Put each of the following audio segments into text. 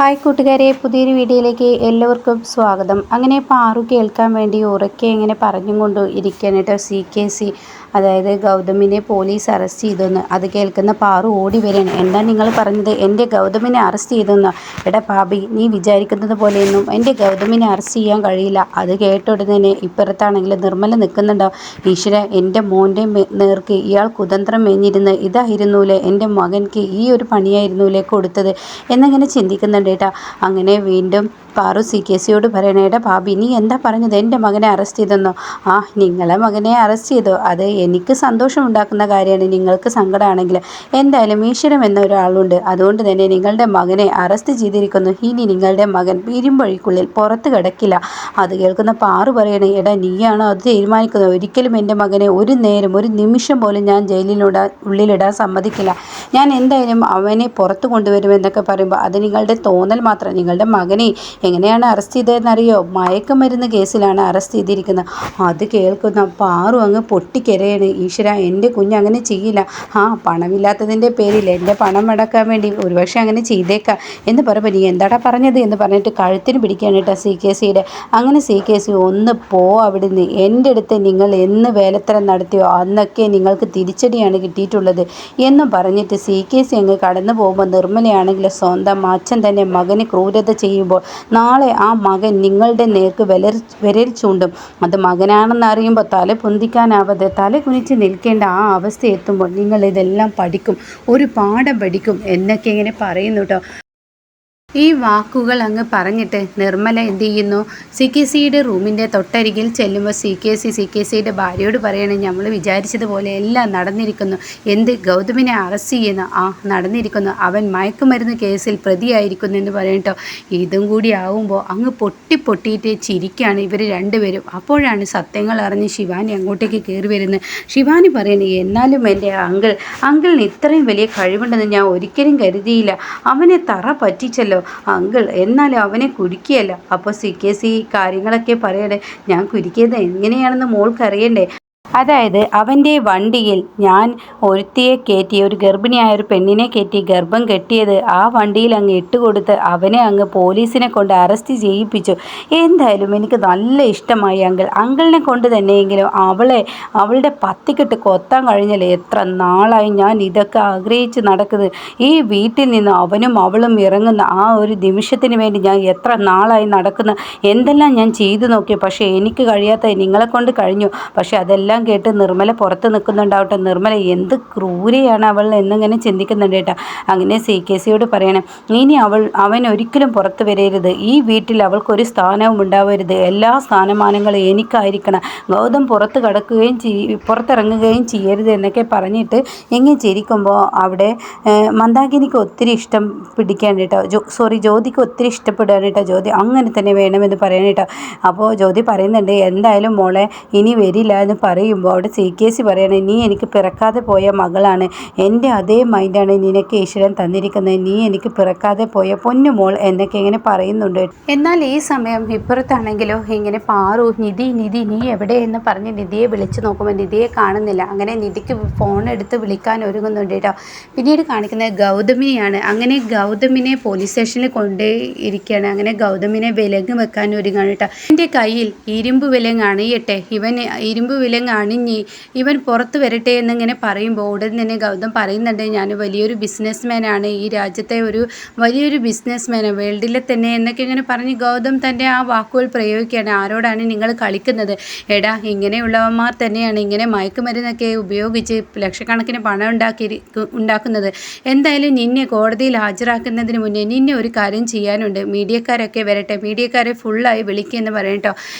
Hi കൂട്ടുകാരെ, പുതിയൊരു വീഡിയോയിലേക്ക് എല്ലാവർക്കും സ്വാഗതം. അങ്ങനെ പാറു കേൾക്കാൻ വേണ്ടി ഉറക്കെ ഇങ്ങനെ പറഞ്ഞും കൊണ്ട് ഇരിക്കാനായിട്ട് CKC, അതായത് ഗൗതമിനെ പോലീസ് അറസ്റ്റ് ചെയ്തെന്ന്. അത് കേൾക്കുന്ന പാറു ഓടി വരികയാണ്. എന്താ നിങ്ങൾ പറഞ്ഞത്? എൻ്റെ ഗൗതമിനെ അറസ്റ്റ് ചെയ്തെന്ന്? എടാ പാപി, നീ വിചാരിക്കുന്നത് പോലെയൊന്നും എൻ്റെ ഗൗതമിനെ അറസ്റ്റ് ചെയ്യാൻ കഴിയില്ല. അത് കേട്ട ഉടനെ തന്നെ ഇപ്പുറത്താണെങ്കിൽ നിർമ്മല നിൽക്കുന്നുണ്ടോ. ഈശ്വര, എൻ്റെ മോൻ്റെ നേർക്ക് ഇയാൾ കുതന്ത്രം മേഞ്ഞിരുന്ന് ഇതായിരുന്നൂലേ എൻ്റെ മകൻക്ക് ഈ ഒരു പണിയായിരുന്നൂലേ കൊടുത്തത് എന്നിങ്ങനെ ചിന്തിക്കുന്നുണ്ട് കേട്ടോ. അങ്ങനെ വീണ്ടും പാറു CKCയോട് പറയണേ, എടാ പാപി, നീ എന്താ പറഞ്ഞത്? എൻ്റെ മകനെ അറസ്റ്റ് ചെയ്തെന്നോ? ആ, നിങ്ങളെ മകനെ അറസ്റ്റ് ചെയ്തോ? അത് എനിക്ക് സന്തോഷം ഉണ്ടാക്കുന്ന കാര്യമാണ്. നിങ്ങൾക്ക് സങ്കടമാണെങ്കിൽ എന്തായാലും ഈശ്വരം എന്ന ഒരാളുണ്ട്. അതുകൊണ്ട് തന്നെ നിങ്ങളുടെ മകനെ അറസ്റ്റ് ചെയ്തിരിക്കുന്നു. ഇനി നിങ്ങളുടെ മകൻ ഇരുമ്പഴിക്കുള്ളിൽ പുറത്ത് കിടക്കില്ല. അത് കേൾക്കുന്ന പാറു പറയണേ, എടാ നീയാണോ അത് തീരുമാനിക്കുന്നത്? ഒരിക്കലും എൻ്റെ മകനെ ഒരു നേരം ഒരു നിമിഷം പോലും ഞാൻ ഉള്ളിലിടാൻ സമ്മതിക്കില്ല. ഞാൻ എന്തായാലും അവനെ പുറത്ത് കൊണ്ടുവരുമെന്നൊക്കെ പറയുമ്പോൾ അത് നിങ്ങളുടെ തോന്നൽ മാത്രം. നിങ്ങളുടെ മകനെ എങ്ങനെയാണ് അറസ്റ്റ് ചെയ്തതെന്നറിയോ? മയക്കുമരുന്ന് കേസിലാണ് അറസ്റ്റ് ചെയ്തിരിക്കുന്നത്. അത് കേൾക്കുന്ന പാറു അങ്ങ് പൊട്ടിക്കരയാണ്. ഈശ്വര, എൻ്റെ കുഞ്ഞ് അങ്ങനെ ചെയ്യില്ല. ആ, പണമില്ലാത്തതിൻ്റെ പേരിൽ എൻ്റെ പണം അടക്കാൻ വേണ്ടി ഒരുപക്ഷെ അങ്ങനെ ചെയ്തേക്കാം എന്ന് പറയുമ്പോൾ നീ എന്താടാ പറഞ്ഞത് എന്ന് പറഞ്ഞിട്ട് കഴുത്തിന് പിടിക്കുകയാണ് കേട്ടോ CKCയുടെ. അങ്ങനെ CKC, ഒന്ന് പോ അവിടുന്ന്. എൻ്റെ അടുത്ത് നിങ്ങൾ എന്ന് വേലത്തരം നടത്തിയോ അന്നൊക്കെ നിങ്ങൾക്ക് തിരിച്ചടിയാണ് കിട്ടിയിട്ടുള്ളത് എന്നും പറഞ്ഞിട്ട് CKC അങ്ങ് കടന്നു പോകുമ്പോൾ നിർമ്മലയാണെങ്കിൽ സ്വന്തം അച്ഛൻ തന്നെ മകന് ക്രൂരത ചെയ്യുമ്പോൾ നാളെ ആ മകൻ നിങ്ങളുടെ നേർക്ക് വിരൽ ചൂണ്ടും. അത് മകനാണെന്ന് അറിയുമ്പോൾ തല പൊന്തിക്കാനാവാതെ തല കുനിച്ച് നിൽക്കേണ്ട ആ അവസ്ഥ എത്തുമ്പോൾ നിങ്ങൾ ഇതെല്ലാം പഠിക്കും, ഒരു പാഠം പഠിക്കും എന്നൊക്കെ ഇങ്ങനെ പറയുന്നു കേട്ടോ. ഈ വാക്കുകൾ അങ്ങ് പറഞ്ഞിട്ട് നിർമ്മല എന്ത് ചെയ്യുന്നു? CKCയുടെ റൂമിൻ്റെ തൊട്ടരികിൽ ചെല്ലുമ്പോൾ CKCയുടെ ഭാര്യയോട് പറയണം, നമ്മൾ വിചാരിച്ചതുപോലെ എല്ലാം നടന്നിരിക്കുന്നു. എന്ത്? ഗൗതമിനെ അറസ്റ്റ് ചെയ്യുന്നു? ആ, നടന്നിരിക്കുന്നു. അവൻ മയക്കുമരുന്ന് കേസിൽ പ്രതിയായിരിക്കുന്നു എന്ന് പറയട്ടോ. ഇതും കൂടി ആവുമ്പോൾ അങ്ങ് പൊട്ടിയിട്ട് ചിരിക്കുകയാണ് ഇവർ രണ്ടുപേരും. അപ്പോഴാണ് സത്യങ്ങൾ അറിഞ്ഞ് ശിവാനി അങ്ങോട്ടേക്ക് കയറി വരുന്നത്. ശിവാനി പറയുന്നത്, എന്നാലും എൻ്റെ അങ്കിളിന് ഇത്രയും വലിയ കഴിവുണ്ടെന്ന് ഞാൻ ഒരിക്കലും കരുതിയില്ല. അവനെ തറ പറ്റിച്ചല്ലോ അങ്കിൾ. എന്നാലും അവനെ കുരുക്കിയല്ല. അപ്പോൾ CKC കാര്യങ്ങളൊക്കെ പറയണേ, ഞാൻ കുരുക്കിയത് എങ്ങനെയാണെന്ന് മോൾക്കറിയണ്ടേ? അതായത് അവൻ്റെ വണ്ടിയിൽ ഞാൻ ഒരുത്തിയെ കയറ്റി, ഒരു ഗർഭിണിയായ ഒരു പെണ്ണിനെ കയറ്റി ഗർഭം കെട്ടിയത് ആ വണ്ടിയിൽ അങ്ങ് ഇട്ടുകൊടുത്ത് അവനെ അങ്ങ് പോലീസിനെ കൊണ്ട് അറസ്റ്റ് ചെയ്യിപ്പിച്ചു. എന്തായാലും എനിക്ക് നല്ല ഇഷ്ടമായി അങ്കിളിനെ കൊണ്ട് തന്നെയെങ്കിലും അവളുടെ പത്തിക്കെട്ട് കൊത്താൻ കഴിഞ്ഞാൽ എത്ര നാളായി ഞാൻ ഇതൊക്കെ ആഗ്രഹിച്ച് നടക്കുന്നത്. ഈ വീട്ടിൽ നിന്ന് അവനും അവളും ഇറങ്ങുന്ന ആ ഒരു നിമിഷത്തിന് വേണ്ടി ഞാൻ എത്ര നാളായി നടക്കുന്നു. എന്തെല്ലാം ഞാൻ ചെയ്തു നോക്കി, പക്ഷേ എനിക്ക് കഴിയാത്ത നിങ്ങളെ കൊണ്ട് കഴിഞ്ഞു. പക്ഷെ അതെല്ലാം കേട്ട് നിർമ്മല പുറത്ത് നിൽക്കുന്നുണ്ടാവട്ടെ. നിർമ്മല എന്ത് ക്രൂരയാണ് അവൾ എന്നിങ്ങനെ ചിന്തിക്കുന്നുണ്ട് കേട്ടോ. അങ്ങനെ CKCയോട് പറയണം, ഇനി അവൻ ഒരിക്കലും പുറത്ത് വരരുത്. ഈ വീട്ടിൽ അവൾക്കൊരു സ്ഥാനവും ഉണ്ടാവരുത്. എല്ലാ സ്ഥാനമാനങ്ങളും എനിക്കായിരിക്കണം. ഗൗതം പുറത്തിറങ്ങുകയും ചെയ്യരുത് എന്നൊക്കെ പറഞ്ഞിട്ട് എങ്ങനെ ചിരിക്കുമ്പോൾ അവിടെ മന്ദാകിനിക്ക് ഒത്തിരി ഇഷ്ടം പിടിക്കാൻ കേട്ടോ. ജ്യോതിക്ക് ഒത്തിരി ഇഷ്ടപ്പെടുകയാണ് കേട്ടോ. ജ്യോതി അങ്ങനെ തന്നെ വേണമെന്ന് പറയാൻ കേട്ടോ. അപ്പോൾ ജ്യോതി പറയുന്നുണ്ട്, എന്തായാലും മോളെ ഇനി വരില്ല എന്ന് പറയുമ്പോൾ അവിടെ CKC പറയണേ, നീ എനിക്ക് പിറക്കാതെ പോയ മകളാണ്. എൻ്റെ അതേ മൈൻഡാണ് നിനക്ക് ഈശ്വരൻ തന്നിരിക്കുന്നത്. നീ എനിക്ക് പിറക്കാതെ പോയ പൊന്നു മോൾ എന്നൊക്കെ ഇങ്ങനെ പറയുന്നുണ്ട്. എന്നാൽ ഈ സമയം ഇപ്പുറത്താണെങ്കിലോ ഇങ്ങനെ പാറു, നിധി നീ എവിടെ എന്ന് പറഞ്ഞ് നിധിയെ വിളിച്ച് നോക്കുമ്പോൾ നിധിയെ കാണുന്നില്ല. അങ്ങനെ നിധിക്ക് ഫോൺ എടുത്ത് വിളിക്കാൻ ഒരുങ്ങുന്നുണ്ട് കേട്ടോ. പിന്നീട് കാണിക്കുന്നത് ഗൗതമിനെയാണ്. അങ്ങനെ ഗൗതമിനെ പോലീസ് സ്റ്റേഷനിൽ കൊണ്ടുപോയിരിക്കുകയാണ്. അങ്ങനെ ഗൗതമിനെ വിലങ്ങ് വെക്കാൻ ഒരുങ്ങാണ് കേട്ടോ. എൻ്റെ കയ്യിൽ ഇരുമ്പ് വിലങ്ങ് അണിയട്ടെ, ഇരുമ്പ് വിലങ്ങ് അണിഞ്ഞ് ഇവൻ പുറത്ത് വരട്ടെ എന്നിങ്ങനെ പറയുമ്പോൾ ഉടൻ തന്നെ ഗൗതം പറയുന്നുണ്ട്, ഞാൻ വലിയൊരു ബിസിനസ്മാനാണ്, ഈ രാജ്യത്തെ ഒരു വലിയൊരു ബിസിനസ്മാനാണ്, വേൾഡിലെ തന്നെ എന്നൊക്കെ ഇങ്ങനെ പറഞ്ഞ് ഗൗതം തൻ്റെ ആ വാക്കുകൾ പ്രയോഗിക്കുകയാണ്. ആരോടാണ് നിങ്ങൾ കളിക്കുന്നത്? എടാ, ഇങ്ങനെയുള്ളവന്മാർ തന്നെയാണ് ഇങ്ങനെ മയക്കുമരുന്നൊക്കെ ഉപയോഗിച്ച് ലക്ഷക്കണക്കിന് പണം ഉണ്ടാക്കുന്നത്. എന്തായാലും നിന്നെ കോടതിയിൽ ഹാജരാക്കുന്നതിന് മുന്നേ നിന്നെ ഒരു കാര്യം ചെയ്യാനുണ്ട്. മീഡിയക്കാരൊക്കെ വരട്ടെ, മീഡിയക്കാരെ ഫുള്ളായി വിളിക്കുമെന്ന് പറയട്ടോ.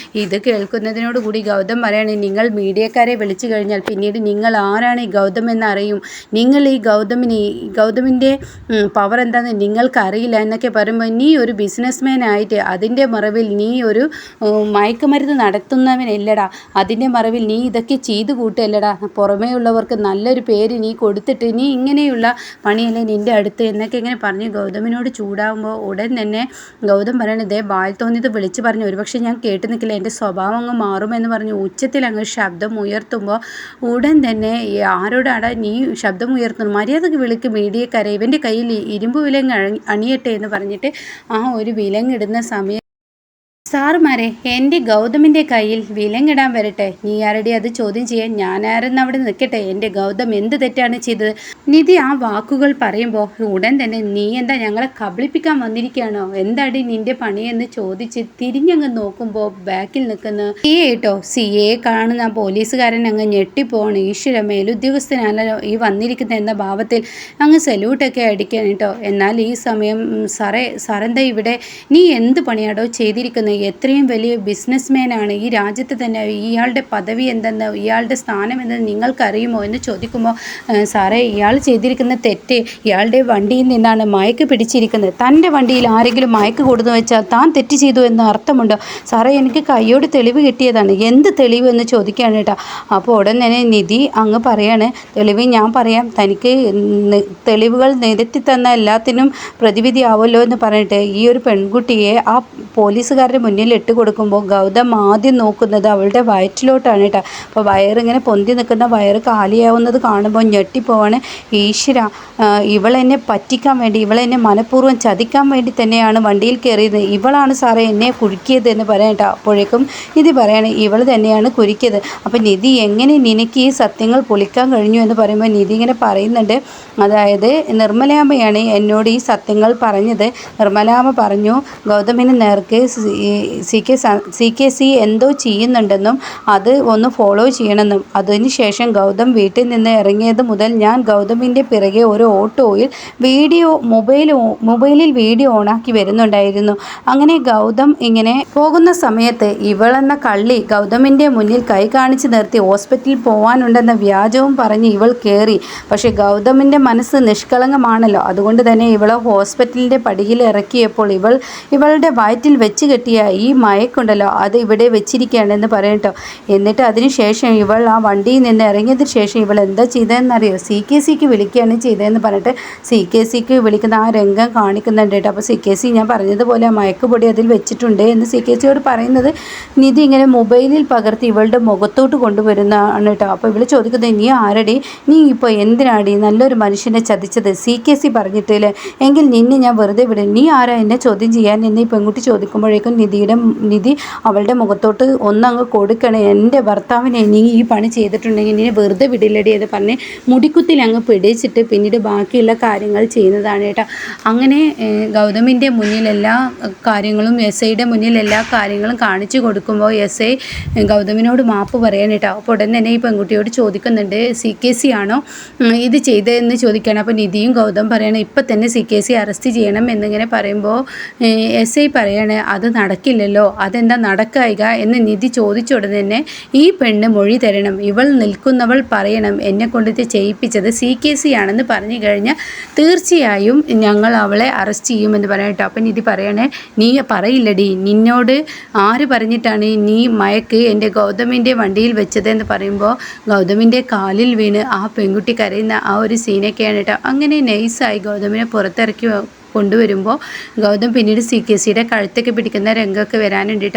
ഇത് കേൾക്കുന്നതിനോടുകൂടി ഗൗതം പറയണേ, നിങ്ങൾ മീഡിയക്കാരെ വിളിച്ചു കഴിഞ്ഞാൽ പിന്നീട് നിങ്ങൾ ആരാണ് ഈ ഗൗതം എന്നറിയും. നിങ്ങൾ ഈ ഗൗതമിൻ്റെ പവർ എന്താണെന്ന് നിങ്ങൾക്കറിയില്ല എന്നൊക്കെ പറയുമ്പോൾ, നീ ഒരു ബിസിനസ്മാൻ ആയിട്ട് അതിൻ്റെ മറവിൽ നീ ഒരു മയക്കുമരുന്ന് നടത്തുന്നവനല്ലടാ. അതിൻ്റെ മറവിൽ നീ ഇതൊക്കെ ചെയ്തു കൂട്ടല്ലടാ. പുറമേ ഉള്ളവർക്ക് നല്ലൊരു പേര് നീ കൊടുത്തിട്ട് നീ ഇങ്ങനെയുള്ള പണിയല്ലേ നിൻ്റെ അടുത്ത് എന്നൊക്കെ ഇങ്ങനെ പറഞ്ഞ് ഗൗതമിനോട് ചൂടാകുമ്പോൾ ഉടൻ തന്നെ ഗൗതം പറയണത്, വാൽ തോന്നിയത് വിളിച്ച് പറഞ്ഞു, ഒരുപക്ഷെ ഞാൻ കേട്ട് നിൽക്കില്ല, എൻ്റെ സ്വഭാവം അങ്ങ് മാറുമെന്ന് പറഞ്ഞു ഉച്ചത്തിൽ അങ്ങ് ശബ്ദം ഉയർത്തുമ്പോൾ ഉടൻ തന്നെ ആരോടാടാ നീ ശബ്ദം ഉയർത്തുന്നു, മര്യാദക്ക് വിളിക്ക് മീഡിയക്കാരെ, ഇവൻ്റെ കയ്യിൽ ഇരുമ്പ് വിലങ്ങ് അണിയട്ടെ എന്ന് പറഞ്ഞിട്ട് ആ ഒരു വിലങ്ങിടുന്ന സമയം സാറുമാരെ, എൻ്റെ ഗൗതമിൻ്റെ കയ്യിൽ വിലങ്ങിടാൻ വരട്ടെ, നീ ആരുടെ അത് ചോദ്യം ചെയ്യാൻ, ഞാനാരെന്ന് അവിടെ നിൽക്കട്ടെ, എൻ്റെ ഗൗതം എന്ത് തെറ്റാണ് ചെയ്തത്? നിധി ആ വാക്കുകൾ പറയുമ്പോൾ ഉടൻ തന്നെ നീ എന്താ ഞങ്ങളെ കബളിപ്പിക്കാൻ വന്നിരിക്കുകയാണോ, എന്താടി നിൻ്റെ പണിയെന്ന് ചോദിച്ച് തിരിഞ്ഞങ്ങ് നോക്കുമ്പോൾ ബാക്കിൽ നിൽക്കുന്ന സി എ കാണുന്ന പോലീസുകാരൻ അങ്ങ് ഞെട്ടിപ്പോണ്. ഈശ്വര, മേലുദ്യോഗസ്ഥനാണല്ലോ ഈ വന്നിരിക്കുന്ന എന്ന ഭാവത്തിൽ അങ്ങ് സല്യൂട്ടൊക്കെ അടിക്കാൻ കേട്ടോ. എന്നാൽ ഈ സമയം സാറെന്താ ഇവിടെ, നീ എന്ത് പണിയാടോ ചെയ്തിരിക്കുന്നത്? എത്രയും വലിയ ബിസിനസ്മാനാണ് ഈ രാജ്യത്ത് തന്നെ, ഇയാളുടെ പദവി എന്തെന്ന്, ഇയാളുടെ സ്ഥാനം എന്തെന്ന് നിങ്ങൾക്കറിയുമോ എന്ന് ചോദിക്കുമ്പോൾ സാറേ, ഇയാൾ ചെയ്തിരിക്കുന്ന തെറ്റ്, ഇയാളുടെ വണ്ടിയിൽ നിന്നാണ് മയക്ക് പിടിച്ചിരിക്കുന്നത്. തൻ്റെ വണ്ടിയിൽ ആരെങ്കിലും മയക്ക് കൊടുത്തു വെച്ചാൽ താൻ തെറ്റ് ചെയ്തു എന്ന് അർത്ഥമുണ്ടോ? സാറേ, എനിക്ക് കയ്യോട് തെളിവ് കിട്ടിയതാണ്. എന്ത് തെളിവ് എന്ന് ചോദിക്കുകയാണ് കേട്ടോ. അപ്പോൾ ഉടൻ തന്നെ നിധി അങ്ങ് പറയാണ്, തെളിവ് ഞാൻ പറയാം, തനിക്ക് തെളിവുകൾ നിരത്തി തന്ന എല്ലാത്തിനും പ്രതിവിധിയാവുമല്ലോ എന്ന് പറഞ്ഞിട്ട് ഈ ഒരു പെൺകുട്ടിയെ ആ പോലീസുകാരുടെ മുന്നിൽ ഇട്ട് കൊടുക്കുമ്പോൾ ഗൗതം ആദ്യം നോക്കുന്നത് അവളുടെ വയറ്റിലോട്ടാണ് കേട്ടോ. അപ്പോൾ വയറിങ്ങനെ പൊന്തി നിൽക്കുന്ന വയറ് കാലിയാവുന്നത് കാണുമ്പോൾ ഞെട്ടിപ്പോവാണ്. ഈശ്വര, ഇവളെന്നെ പറ്റിക്കാൻ വേണ്ടി, ഇവളെന്നെ മനഃപൂർവ്വം ചതിക്കാൻ വേണ്ടി തന്നെയാണ് വണ്ടിയിൽ കയറിയത്, ഇവളാണ് സാറേ എന്നെ കുരുക്കിയത് എന്ന് പറയാം കേട്ടോ. അപ്പോഴേക്കും നിധി പറയാണ്, ഇവൾ തന്നെയാണ് കുരുക്കിയത്. അപ്പോൾ നിധി, എങ്ങനെ നിനക്ക് ഈ സത്യങ്ങൾ പൊളിക്കാൻ കഴിഞ്ഞു എന്ന് പറയുമ്പോൾ നിധി ഇങ്ങനെ പറയുന്നുണ്ട്, അതായത് നിർമ്മലാമ്മയാണ് എന്നോട് ഈ സത്യങ്ങൾ പറഞ്ഞത്. നിർമ്മലാമ്മ പറഞ്ഞു ഗൗതമിന് നേർക്ക് CKC എന്തോ ചെയ്യുന്നുണ്ടെന്നും അത് ഒന്ന് ഫോളോ ചെയ്യണമെന്നും. അതിനുശേഷം ഗൗതം വീട്ടിൽ നിന്ന് ഇറങ്ങിയത് മുതൽ ഞാൻ ഗൗതമിൻ്റെ പിറകെ ഒരു ഓട്ടോയിൽ മൊബൈലിൽ വീഡിയോ ഓണാക്കി വരുന്നുണ്ടായിരുന്നു. അങ്ങനെ ഗൗതം ഇങ്ങനെ പോകുന്ന സമയത്ത് ഇവളെന്ന കള്ളി ഗൗതമിൻ്റെ മുന്നിൽ കൈ കാണിച്ച് നിർത്തി ഹോസ്പിറ്റലിൽ പോകാനുണ്ടെന്ന വ്യാജവും പറഞ്ഞ് ഇവൾ കയറി. പക്ഷേ ഗൗതമിൻ്റെ മനസ്സ് നിഷ്കളങ്കമാണല്ലോ, അതുകൊണ്ട് തന്നെ ഇവളെ ഹോസ്പിറ്റലിൻ്റെ പടിയിൽ ഇറക്കിയപ്പോൾ ഇവളുടെ വയറ്റിൽ വെച്ച് കെട്ടിയ ഈ മയക്കുണ്ടല്ലോ അത് ഇവിടെ വെച്ചിരിക്കുകയാണെന്ന് പറയട്ടോ. എന്നിട്ട് അതിനുശേഷം ഇവൾ ആ വണ്ടിയിൽ നിന്ന് ഇറങ്ങിയതിന് ശേഷം ഇവൾ എന്താ ചെയ്തതെന്നറിയോ, CKCക്ക് വിളിക്കുകയാണ് ചെയ്തതെന്ന് പറഞ്ഞിട്ട് CKCക്ക് വിളിക്കുന്ന ആ രംഗം കാണിക്കുന്നുണ്ട് കേട്ടോ. അപ്പോൾ CKC ഞാൻ പറഞ്ഞതുപോലെ ആ മയക്കുപൊടി അതിൽ വെച്ചിട്ടുണ്ട് എന്ന് CKCയോട് പറയുന്നത് നിധി ഇങ്ങനെ മൊബൈലിൽ പകർത്തി ഇവളുടെ മുഖത്തോട്ട് കൊണ്ടുവരുന്നതാണ് കേട്ടോ. അപ്പോൾ ഇവൾ ചോദിക്കുന്നത്, നീ ആരടി, നീ ഇപ്പോൾ എന്തിനാടി നല്ലൊരു മനുഷ്യനെ ചതിച്ചത്? CKC പറഞ്ഞിട്ടില്ലേ, എങ്കിൽ നിന്നെ ഞാൻ വെറുതെ വിടും, നീ ആരാ എന്നെ ചോദ്യം ചെയ്യാൻ എന്ന് ഈ പെൺകുട്ടി ചോദിക്കുമ്പോഴേക്കും നിധി അവളുടെ മുഖത്തോട്ട് ഒന്നങ്ങ് കൊടുക്കണേ, എൻ്റെ ഭർത്താവിനെ നീ ഈ പണി ചെയ്തിട്ടുണ്ടെങ്കിൽ നിന്നെ വെറുതെ വിടില്ലടി എന്ന് പറഞ്ഞ് മുടിക്കുത്തിൽ അങ്ങ് പിടിച്ചിട്ട് പിന്നീട് ബാക്കിയുള്ള കാര്യങ്ങൾ ചെയ്യുന്നതാണ് കേട്ടോ. അങ്ങനെ ഗൗതമിൻ്റെ മുന്നിൽ എല്ലാ കാര്യങ്ങളും SIയുടെ മുന്നിൽ എല്ലാ കാര്യങ്ങളും കാണിച്ചു കൊടുക്കുമ്പോൾ SI ഗൗതമിനോട് മാപ്പ് പറയാൻ കേട്ടോ. അപ്പോൾ ഉടൻ തന്നെ ഈ പെൺകുട്ടിയോട് ചോദിക്കുന്നുണ്ട്, CKC ആണോ ഇത് ചെയ്തതെന്ന് ചോദിക്കുകയാണ്. അപ്പോൾ നിധിയും ഗൗതം പറയണം, ഇപ്പം തന്നെ CKC അറസ്റ്റ് ചെയ്യണം എന്നിങ്ങനെ പറയുമ്പോൾ SI പറയാണ്, അത് നടക്കില്ലല്ലോ, അതെന്താ നടക്കായിക എന്ന് നിധി ചോദിച്ച ഉടനെ തന്നെ ഈ പെണ്ണ് മൊഴി തരണം, ഇവൾ നിൽക്കുന്നവൾ പറയണം എന്നെ കൊണ്ടിട്ട് ചെയ്യിപ്പിച്ചത് CKC ആണെന്ന് പറഞ്ഞു കഴിഞ്ഞാൽ തീർച്ചയായും ഞങ്ങൾ അവളെ അറസ്റ്റ് ചെയ്യുമെന്ന് പറയാം കേട്ടോ. അപ്പം നിധി പറയണേ, നീ പറയില്ലടി, നിന്നോട് ആര് പറഞ്ഞിട്ടാണ് നീ മയക്ക് എൻ്റെ ഗൗതമിൻ്റെ വണ്ടിയിൽ വെച്ചതെന്ന് പറയുമ്പോൾ ഗൗതമിൻ്റെ കാലിൽ വീണ് ആ പെൺകുട്ടി കരയുന്ന ആ ഒരു സീനൊക്കെയാണ് കേട്ടോ. അങ്ങനെ നൈസായി ഗൗതമിനെ പുറത്തിറക്കി കൊണ്ടുവരുമ്പോൾ ഗൗതം പിന്നീട് CKCയുടെ കഴുത്തൊക്കെ പിടിക്കുന്ന രംഗമൊക്കെ വരാനുണ്ട് കേട്ടോ.